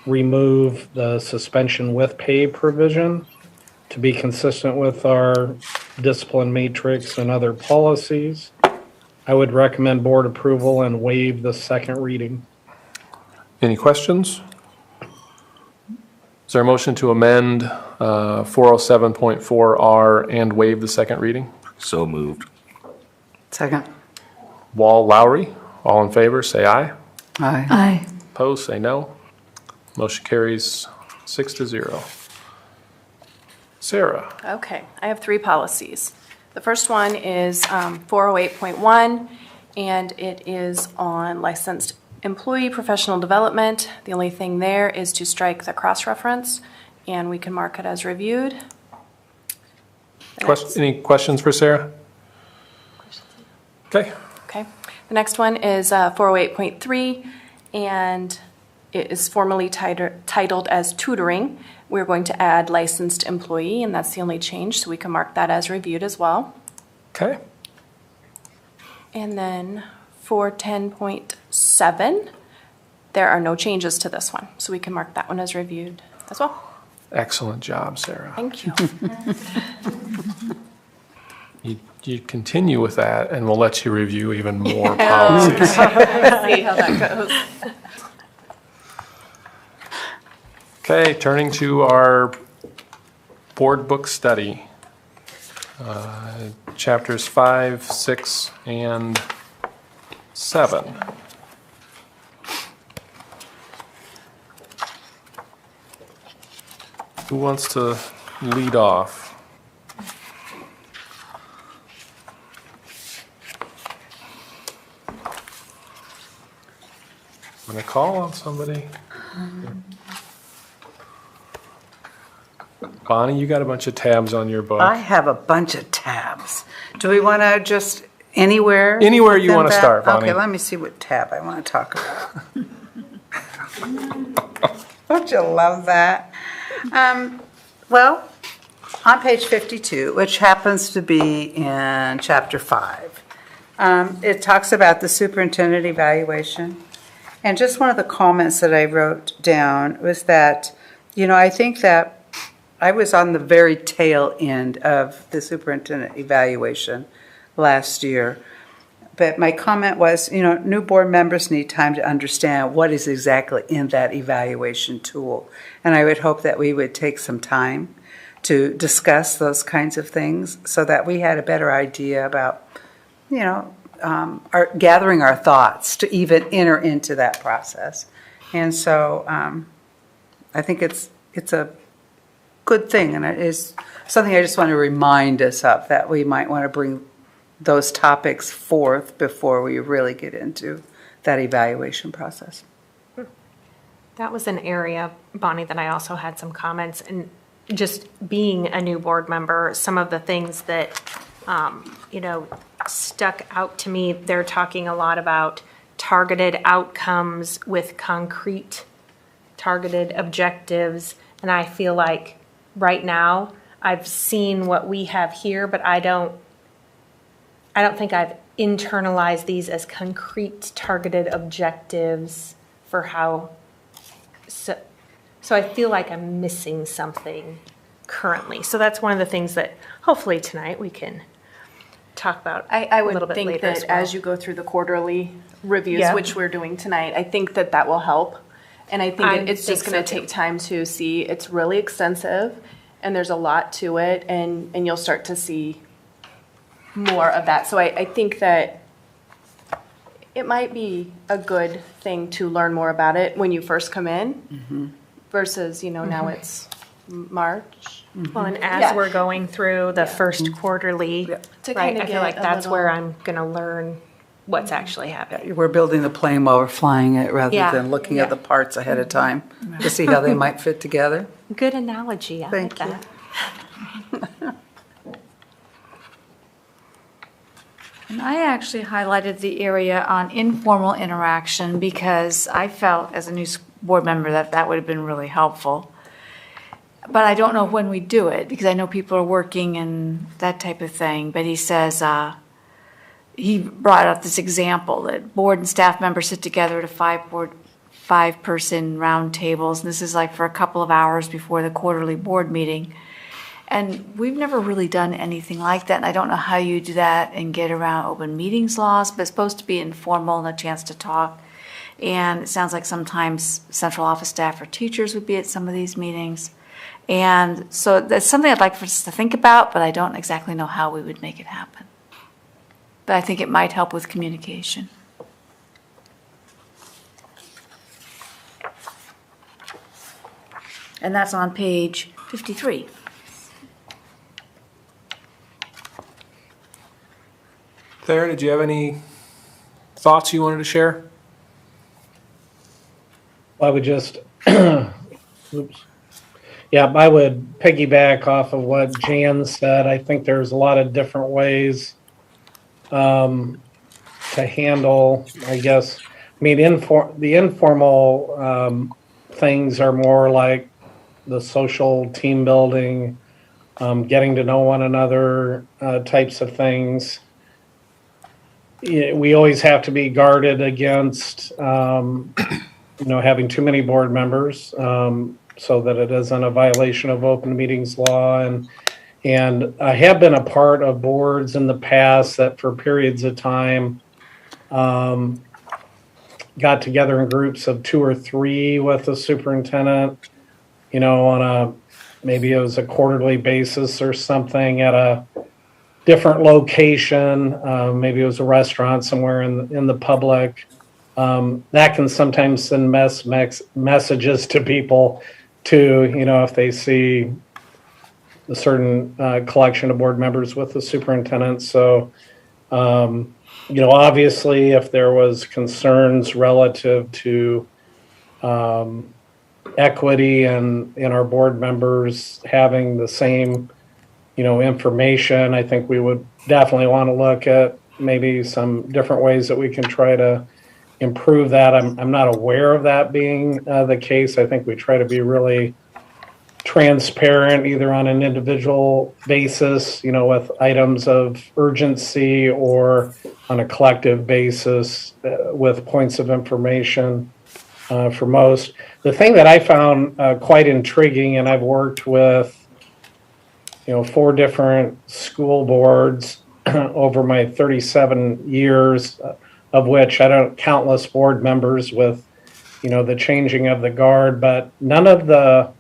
remove the suspension with pay provision to be consistent with our discipline matrix and other policies. I would recommend board approval and waive the second reading. Any questions? Is there a motion to amend 407.4R and waive the second reading? So moved. Second. Wall, Lowry, all in favor, say aye. Aye. Aye. Opposed, say no. Motion carries 6-0. Sarah. Okay, I have 3 policies. The first one is 408.1, and it is on licensed employee professional development. The only thing there is to strike the cross-reference, and we can mark it as reviewed. Any questions for Sarah? Okay. Okay. The next one is 408.3, and it is formally titled as tutoring. We're going to add licensed employee, and that's the only change, so we can mark that as reviewed as well. Okay. And then 410.7, there are no changes to this one, so we can mark that one as reviewed as well. Excellent job, Sarah. Thank you. You continue with that, and we'll let you review even more policies. See how that goes. Okay, turning to our board book study. Chapters 5, 6, and 7. Who wants to lead off? I'm going to call on somebody. Bonnie, you got a bunch of tabs on your book. I have a bunch of tabs. Do we want to just anywhere? Anywhere you within want to that? start, Bonnie. Okay, let me see what tab I want to talk about. Don't you love that? Well, on page 52, which happens to be in chapter 5, it talks about the superintendent evaluation. And just one of the comments that I wrote down was that, I think that I was on the very tail end of the superintendent evaluation last year. But my comment was, new board members need time to understand what is exactly in that evaluation tool. And I would hope that we would take some time to discuss those kinds of things so that we had a better idea about, gathering our thoughts to even enter into that process. And so I think it's a good thing, and it is something I just want to remind us of, that we might want to bring those topics forth before we really get into that evaluation process. That was an area, Bonnie, that I also had some comments, and just being a new board member, some of the things that, stuck out to me, they're talking a lot about targeted outcomes with concrete targeted objectives, and I feel like right now I've seen what we have here, but I don't think I've internalized these as concrete targeted objectives for how, so I feel like I'm missing something currently. So that's one of the things that hopefully tonight we can talk about I a little would bit think later that as well. as you go through the quarterly reviews, Yeah. which we're doing tonight, I think that will help. And I think it's just going to take time to see. It's really extensive, and there's a lot to it, and you'll start to see more of that. So I think that it might be a good thing to learn more about it when you first come in, versus, now it's March. Well, and as Yeah. we're going through the first quarterly, To right, kinda I feel get like a that's where little- I'm gonna learn what's actually happening. We're building the plane while we're flying it rather Yeah. than looking at the parts ahead of time to see how they might fit together. Good analogy, I like Thank you. that. And I actually highlighted the area on informal interaction because I felt as a new board member that that would have been really helpful. But I don't know when we do it because I know people are working and that type of thing. But he says, he brought up this example that board and staff members sit together at a five-person round tables. And this is like for a couple of hours before the quarterly board meeting. And we've never really done anything like that. And I don't know how you do that and get around open meetings laws, but it's supposed to be informal and a chance to talk. And it sounds like sometimes central office staff or teachers would be at some of these meetings. And so that's something I'd like for us to think about, but I don't exactly know how we would make it happen. But I think it might help with communication. And that's on page 53. Thayer, did you have any thoughts you wanted to share? I would just, oops. Yeah, I would piggyback off of what Jan said. I think there's a lot of different ways to handle, I guess. I mean, the informal things are more like the social team building, getting to know one another types of things. We always have to be guarded against, having too many board members, so that it isn't a violation of open meetings law. And I have been a part of boards in the past that for periods of time got together in groups of 2 or 3 with the superintendent, on maybe it was a quarterly basis or something at a different location. Maybe it was a restaurant somewhere in the public. That can sometimes send messages to people to, if they see a certain collection of board members with the superintendent. So, obviously, if there was concerns relative to equity and in our board members having the same, information, I think we would definitely want to look at maybe some different ways that we can try to improve that. I'm not aware of that being the case. I think we try to be really transparent, either on an individual basis, with items of urgency, or on a collective basis with points of information for most. The thing that I found quite intriguing, and I've worked with 4 different school boards over my 37 years, of which I don't countless board members with, the changing of the guard, but none of the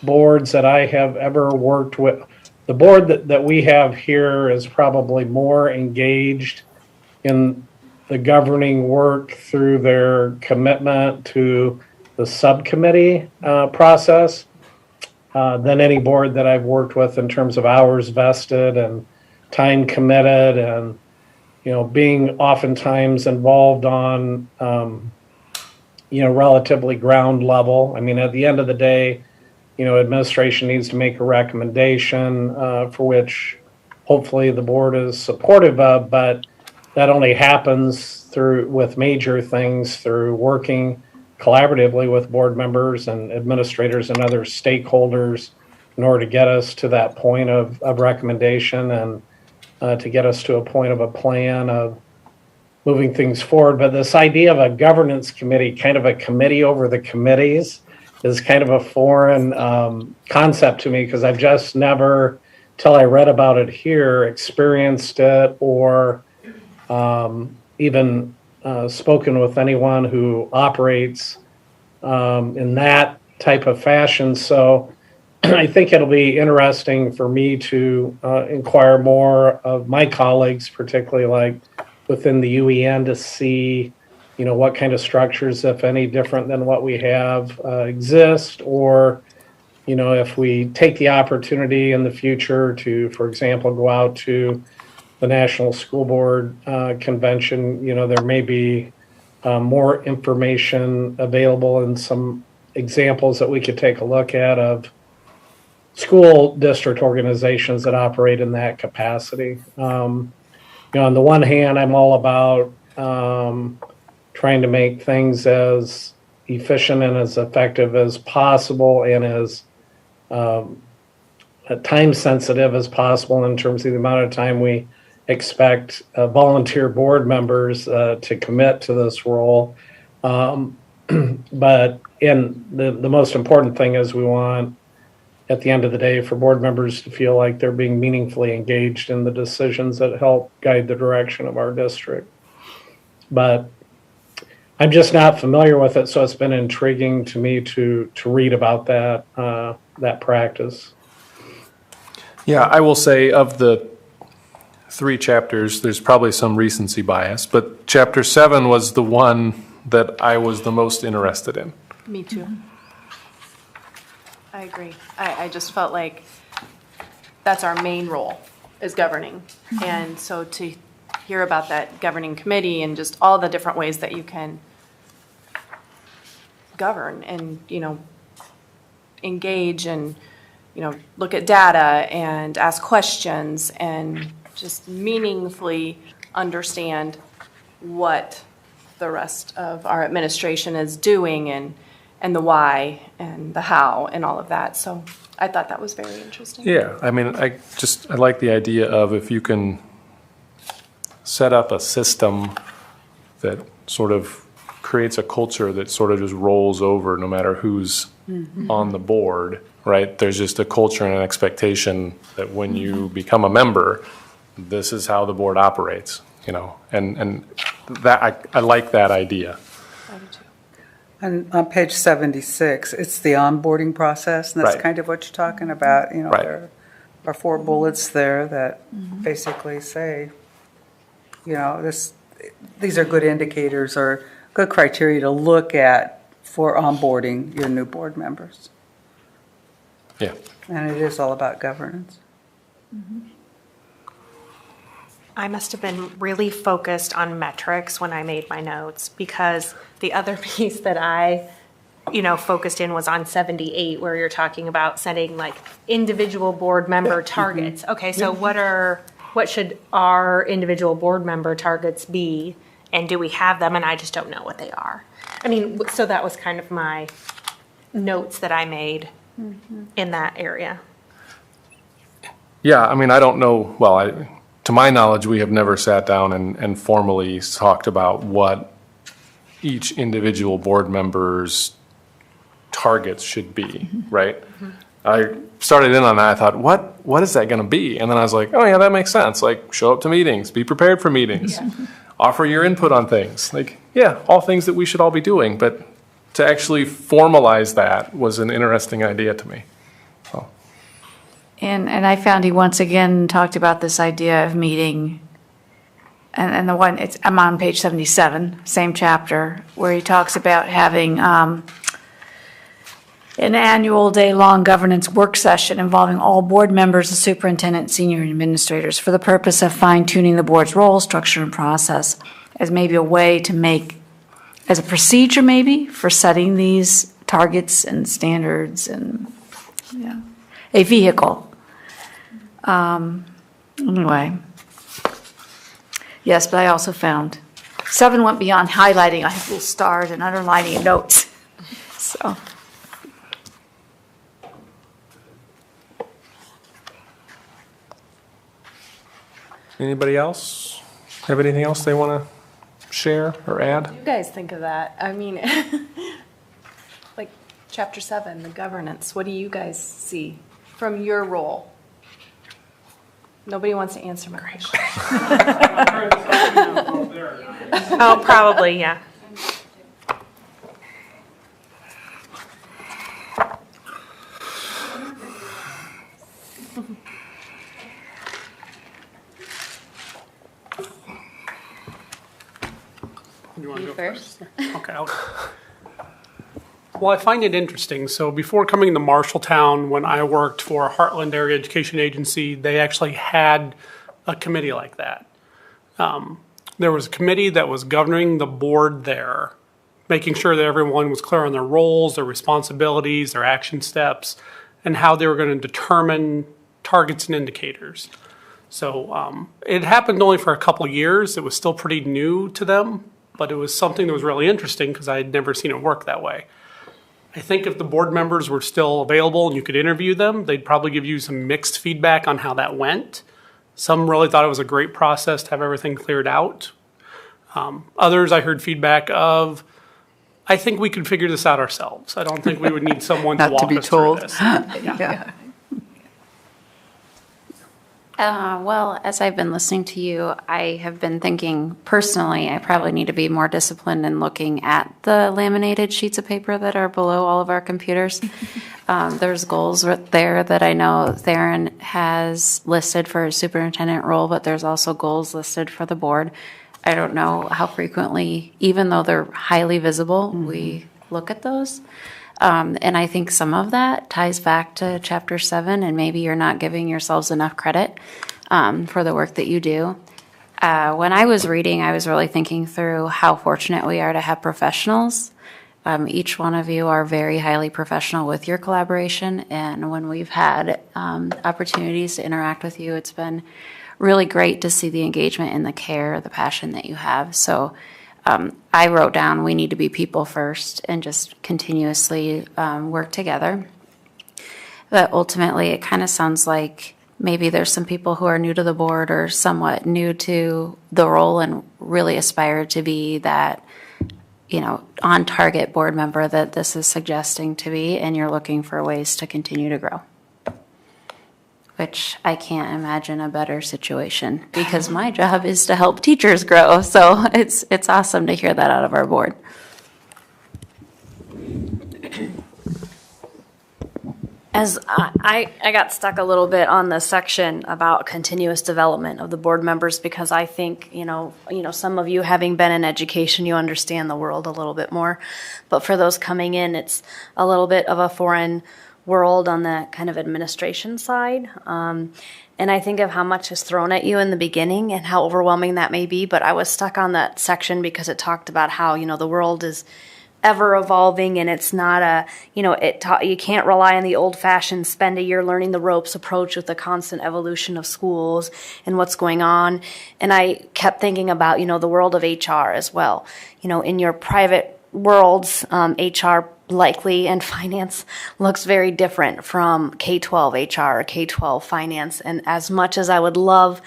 boards that I have ever worked with, the board that we have here is probably more engaged in the governing work through their commitment to the subcommittee process than any board that I've worked with in terms of hours vested and time committed, and being oftentimes involved on relatively ground level. I mean, at the end of the day, administration needs to make a recommendation for which hopefully the board is supportive of, but that only happens with major things through working collaboratively with board members and administrators and other stakeholders in order to get us to that point of recommendation and to get us to a point of a plan of moving things forward. But this idea of a governance committee, kind of a committee over the committees, is kind of a foreign concept to me, because I've just never, till I read about it here, experienced it or even spoken with anyone who operates in that type of fashion. So I think it'll be interesting for me to inquire more of my colleagues, particularly like within the UEN, to see, what kind of structures, if any, different than what we have exist, or if we take the opportunity in the future to, for example, go out to the National School Board Convention, there may be more information available and some examples that we could take a look at of school district organizations that operate in that capacity. On the one hand, I'm all about trying to make things as efficient and as effective as possible and as time sensitive as possible in terms of the amount of time we expect volunteer board members to commit to this role. But the most important thing is we want, at the end of the day, for board members to feel like they're being meaningfully engaged in the decisions that help guide the direction of our district. But I'm just not familiar with it, so it's been intriguing to me to read about that practice. Yeah, I will say of the 3 chapters, there's probably some recency bias, but chapter 7 was the one that I was the most interested in. Me too. I agree. I just felt like that's our main role, is governing. And so to hear about that governing committee and just all the different ways that you can govern and, engage and, look at data and ask questions and just meaningfully understand what the rest of our administration is doing and the why and the how and all of that. So I thought that was very interesting. Yeah, I mean, I like the idea of if you can set up a system that sort of creates a culture that sort of just rolls over no matter who's on the board, right? There's just a culture and an expectation that when you become a member, this is how the board operates, and that I like that idea. And on page 76, it's the onboarding process, and that's Right. kind of what you're talking about. Right. There are 4 bullets there that basically say, these are good indicators or good criteria to look at for onboarding your new board members. Yeah. And it is all about governance. I must have been really focused on metrics when I made my notes, because the other piece that I, focused in was on 78, where you're talking about setting like individual board member targets. Okay, so what should our individual board member targets be, and do we have them? And I just don't know what they are. I mean, so that was kind of my notes that I made in that area. Yeah, I mean, I don't know, to my knowledge, we have never sat down and formally talked about what each individual board member's targets should be, right? I started in on that. I thought, what is that going to be? And then I was like, oh yeah, that makes sense. Like, show up to meetings, be prepared for meetings, offer your input on things. Like, yeah, all things that we should all be doing. But to actually formalize that was an interesting idea to me. So. And I found he once again talked about this idea of meeting, and the one, I'm on page 77, same chapter, where he talks about having an annual day-long governance work session involving all board members, the superintendent, senior administrators, for the purpose of fine-tuning the board's role, structure, and process, as maybe a way to make, as a procedure maybe, for setting these targets and standards and, a vehicle. Anyway. Yes, but I also found 7 went beyond highlighting. I have little stars and underlining notes. So. Anybody else have anything else they want to share or add? What do you guys think of that? I mean, like chapter 7, the governance, what do you guys see from your role? Nobody wants to answer my question. Oh, probably, yeah. You want to You go first? Okay. Well, I find it interesting. So before coming to Marshalltown, when I worked for Heartland Area Education Agency, they actually had a committee like that. There was a committee that was governing the board there, making sure that everyone was clear on their roles, their responsibilities, their action steps, and how they were going to determine targets and indicators. So it happened only for a couple of years. It was still pretty new to them, but it was something that was really interesting because I had never seen it work that way. I think if the board members were still available and you could interview them, they'd probably give you some mixed feedback on how that went. Some really thought it was a great process to have everything cleared out. Others I heard feedback of, I think we could figure this out ourselves. I don't think we would need someone to Not to walk be us through told. this. Yeah. Well, as I've been listening to you, I have been thinking personally, I probably need to be more disciplined in looking at the laminated sheets of paper that are below all of our computers. There's goals there that I know Theron has listed for his superintendent role, but there's also goals listed for the board. I don't know how frequently, even though they're highly visible, we look at those. And I think some of that ties back to Chapter 7, and maybe you're not giving yourselves enough credit for the work that you do. When I was reading, I was really thinking through how fortunate we are to have professionals. Each one of you are very highly professional with your collaboration, and when we've had opportunities to interact with you, it's been really great to see the engagement and the care, the passion that you have. So I wrote down we need to be people first and just continuously work together. But ultimately, it kind of sounds like maybe there's some people who are new to the board or somewhat new to the role and really aspire to be that, on target board member that this is suggesting to be, and you're looking for ways to continue to grow. Which I can't imagine a better situation because my job is to help teachers grow. So it's awesome to hear that out of our board. As I got stuck a little bit on the section about continuous development of the board members because I think, some of you having been in education, you understand the world a little bit more. But for those coming in, it's a little bit of a foreign world on the kind of administration side. And I think of how much is thrown at you in the beginning and how overwhelming that may be. But I was stuck on that section because it talked about how, the world is ever evolving and it's not you can't rely on the old fashioned spend a year learning the ropes approach with the constant evolution of schools and what's going on. And I kept thinking about, the world of HR as well. In your private worlds, HR likely and finance looks very different from K-12 HR or K-12 finance. And as much as I would love,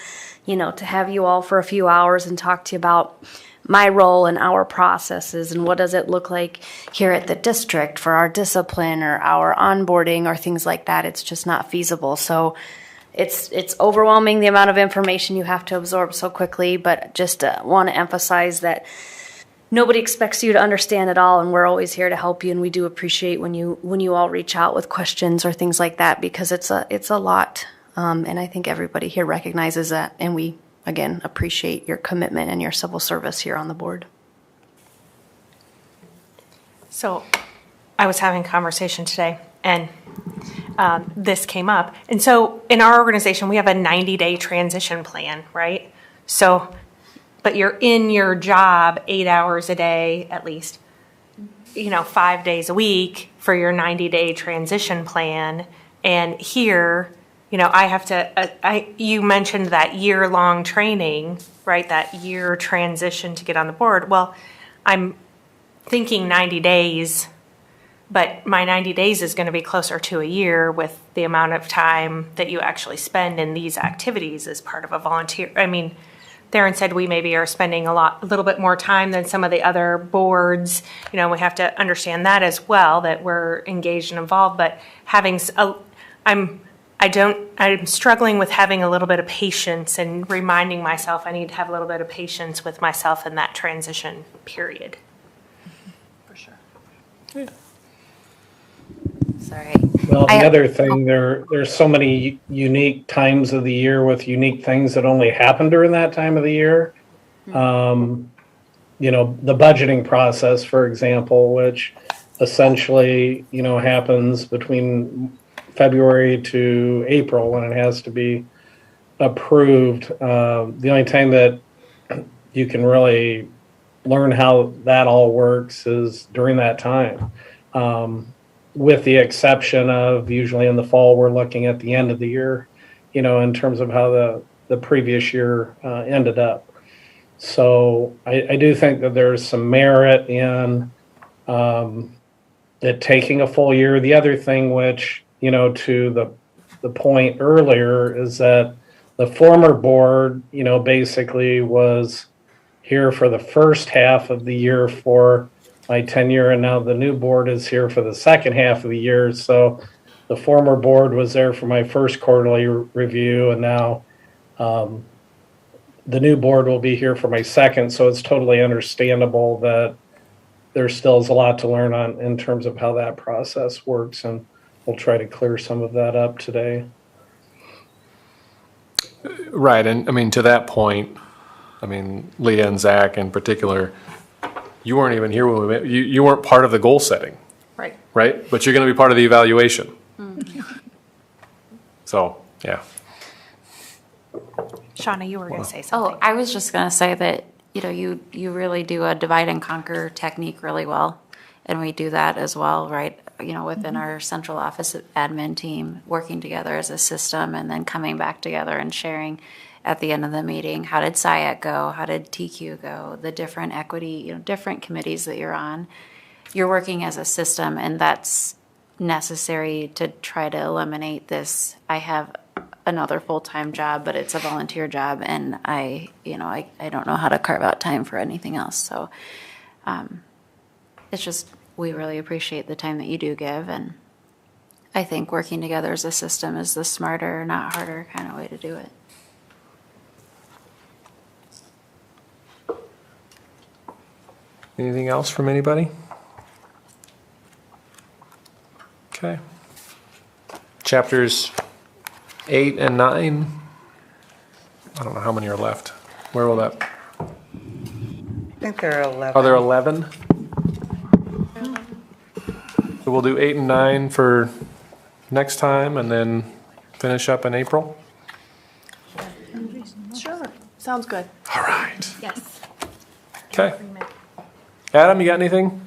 to have you all for a few hours and talk to you about my role and our processes and what does it look like here at the district for our discipline or our onboarding or things like that, it's just not feasible. So it's overwhelming the amount of information you have to absorb so quickly, but just want to emphasize that nobody expects you to understand it all, and we're always here to help you. And we do appreciate when you all reach out with questions or things like that because it's a lot. And I think everybody here recognizes that, and we again appreciate your commitment and your civil service here on the board. So, I was having a conversation today, and this came up. And so, in our organization, we have a 90-day transition plan, right? So. But you're in your job 8 hours a day, at least, 5 days a week for your 90-day transition plan. And here, I have to, you mentioned that year-long training, right? That year transition to get on the board. Well, I'm thinking 90 days, but my 90 days is going to be closer to a year with the amount of time that you actually spend in these activities as part of a volunteer. Theron said we maybe are spending a little bit more time than some of the other boards. We have to understand that as well, that we're engaged and involved. But I'm struggling with having a little bit of patience and reminding myself I need to have a little bit of patience with myself in that transition period. For sure. Yeah. Sorry. Well, the other thing, there's so many unique times of the year with unique things that only happen during that time of the year. The budgeting process, for example, which essentially, happens between February to April when it has to be approved. The only time that you can really learn how that all works is during that time. With the exception of usually in the fall, we're looking at the end of the year, in terms of how the previous year ended up. So I do think that there's some merit in it taking a full year. The other thing which, to the point earlier is that the former board, basically was here for the first half of the year for my tenure, and now the new board is here for the second half of the year. So the former board was there for my first quarterly review, and now the new board will be here for my second. So it's totally understandable that there still is a lot to learn on in terms of how that process works, and we'll try to clear some of that up today. Right, and I mean, to that point, Leah and Zach in particular, you weren't even here when we met. You weren't part of the goal setting. Right. Right? But you're going to be part of the evaluation. So, yeah. Shauna, you were going to say something. Oh, I was just going to say that, you really do a divide and conquer technique really well. And we do that as well, right? Within our central office admin team, working together as a system and then coming back together and sharing at the end of the meeting. How did SIAC go? How did TQ go? The different equity, different committees that you're on. You're working as a system, and that's necessary to try to eliminate this. I have another full-time job, but it's a volunteer job, and I don't know how to carve out time for anything else. So it's just, we really appreciate the time that you do give, and I think working together as a system is the smarter, not harder kind of way to do it. Anything else from anybody? Okay. Chapters 8 and 9. I don't know how many are left. Where will that? I think there are 11. Are there 11? So we'll do 8 and 9 for next time and then finish up in April? Sure. Sounds good. All right. Yes. Okay. Adam, you got anything?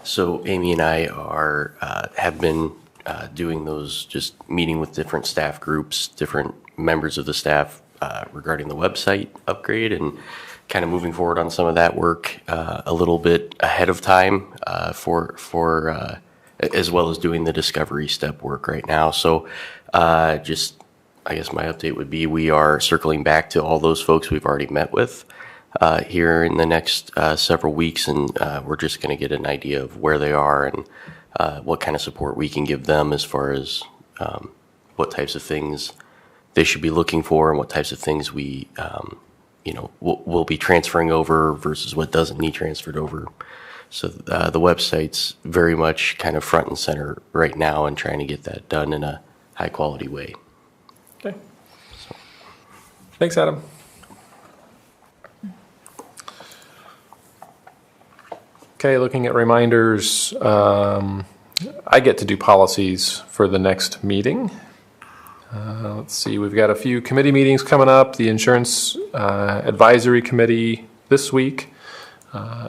So Amy and I have been doing those, just meeting with different staff groups, different members of the staff regarding the website upgrade, and kind of moving forward on some of that work a little bit ahead of time for as well as doing the discovery step work right now. So I guess my update would be we are circling back to all those folks we've already met with here in the next several weeks, and we're just going to get an idea of where they are and what kind of support we can give them as far as what types of things they should be looking for and what types of things we we'll be transferring over versus what doesn't need transferred over. So the website's very much kind of front and center right now and trying to get that done in a high quality way. Okay. So. Thanks, Adam. Okay, looking at reminders, I get to do policies for the next meeting. Let's see, we've got a few committee meetings coming up. The Insurance Advisory Committee this week,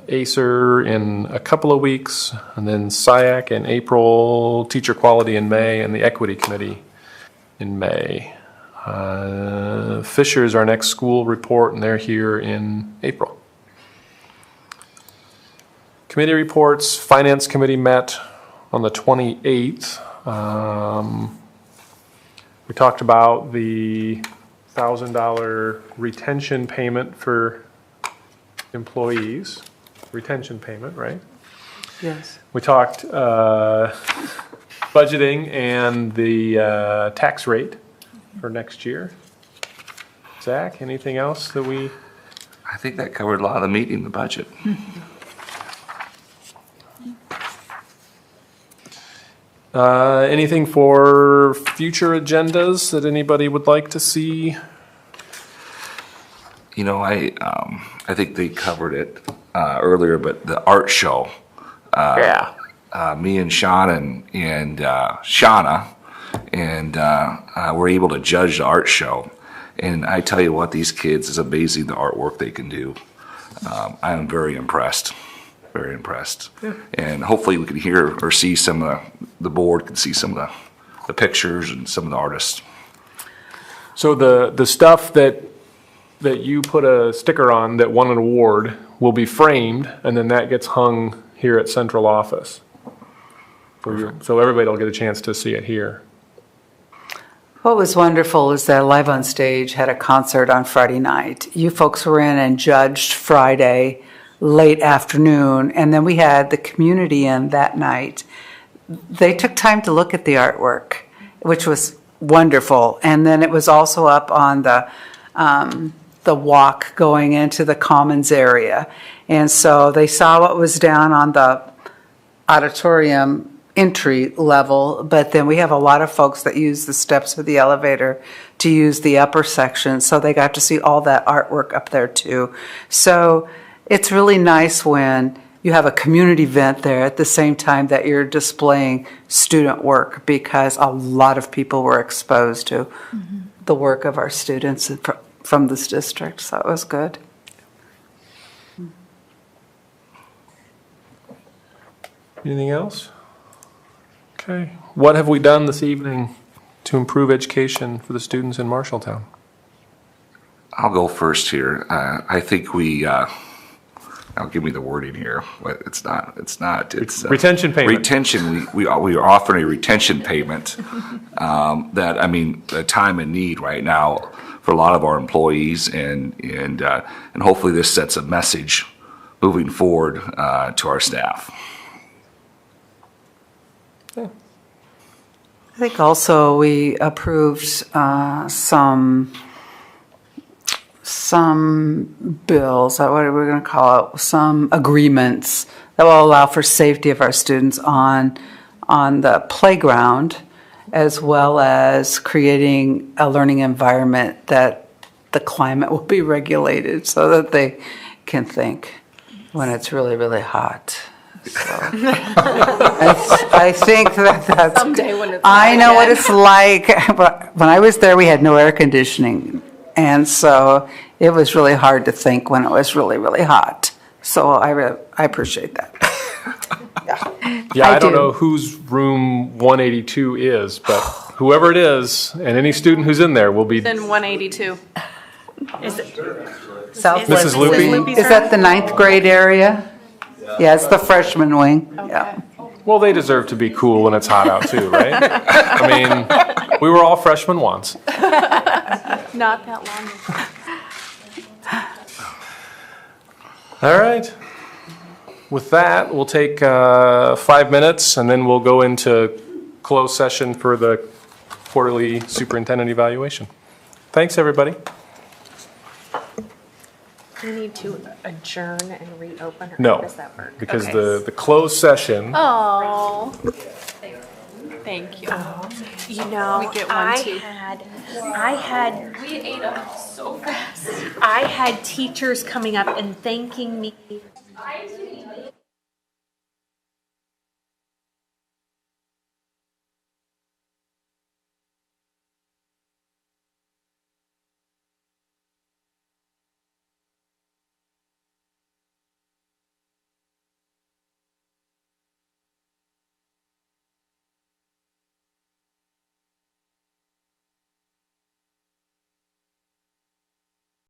ACER in a couple of weeks, and then SIAC in April, Teacher Quality in May, and the Equity Committee in May. Fisher is our next school report, and they're here in April. Committee reports, Finance Committee met on the 28th. We talked about the $1,000 retention payment for employees. Retention payment, right? Yes. We talked budgeting and the tax rate for next year. Zach, anything else that we? I think that covered a lot of the meeting, the budget. Anything for future agendas that anybody would like to see? You know, I think they covered it earlier, but the art show. Me and Sean and Shauna were able to judge the art show. And I tell you what, these kids, it's amazing the artwork they can do. I am very impressed. Very impressed. Yeah. And hopefully we can hear or see some of the board can see some of the pictures and some of the artists. So the stuff that you put a sticker on that won an award will be framed, and then that gets hung here at central office. So everybody will get a chance to see it here. What was wonderful is that Live on Stage had a concert on Friday night. You folks were in and judged Friday late afternoon, and then we had the community in that night. They took time to look at the artwork, which was wonderful. And then it was also up on the walk going into the Commons area. And so they saw what was down on the auditorium entry level, but then we have a lot of folks that use the steps of the elevator to use the upper section, so they got to see all that artwork up there too. So it's really nice when you have a community event there at the same time that you're displaying student work, because a lot of people were exposed to the work of our students from this district, so it was good. Anything else? Okay. What have we done this evening to improve education for the students in Marshalltown? I'll go first here. I think I'll give me the wording here, but it's retention payment. Retention, we are offering a retention payment the time and need right now for a lot of our employees, and hopefully this sets a message moving forward to our staff. I think also we approved some bills, what are we going to call it, some agreements that will allow for safety of our students on the playground, as well as creating a learning environment that the climate will be regulated so that they can think when it's really, really hot. So I think that's Someday when it's I hot know what again. it's like. But when I was there, we had no air conditioning, and so it was really hard to think when it was really, really hot. So I appreciate that. Yeah, I don't know whose room 182 is, but whoever it is, and any student who's in there will be. Then 182. Is it? Mrs. Loopy? Is that the 9th grade area? Yeah, it's the freshman wing. Yeah. Well, they deserve to be cool when it's hot out too, right? I mean, we were all freshmen once. Not that long ago. All right. With that, we'll take 5 minutes, and then we'll go into closed session for the quarterly superintendent evaluation. Thanks, everybody. We need to adjourn and reopen, or No, how does that work? because Okay. the closed session. Oh. Thank you. You know, We get one I too. had. We ate them so fast. I had teachers coming up and thanking me.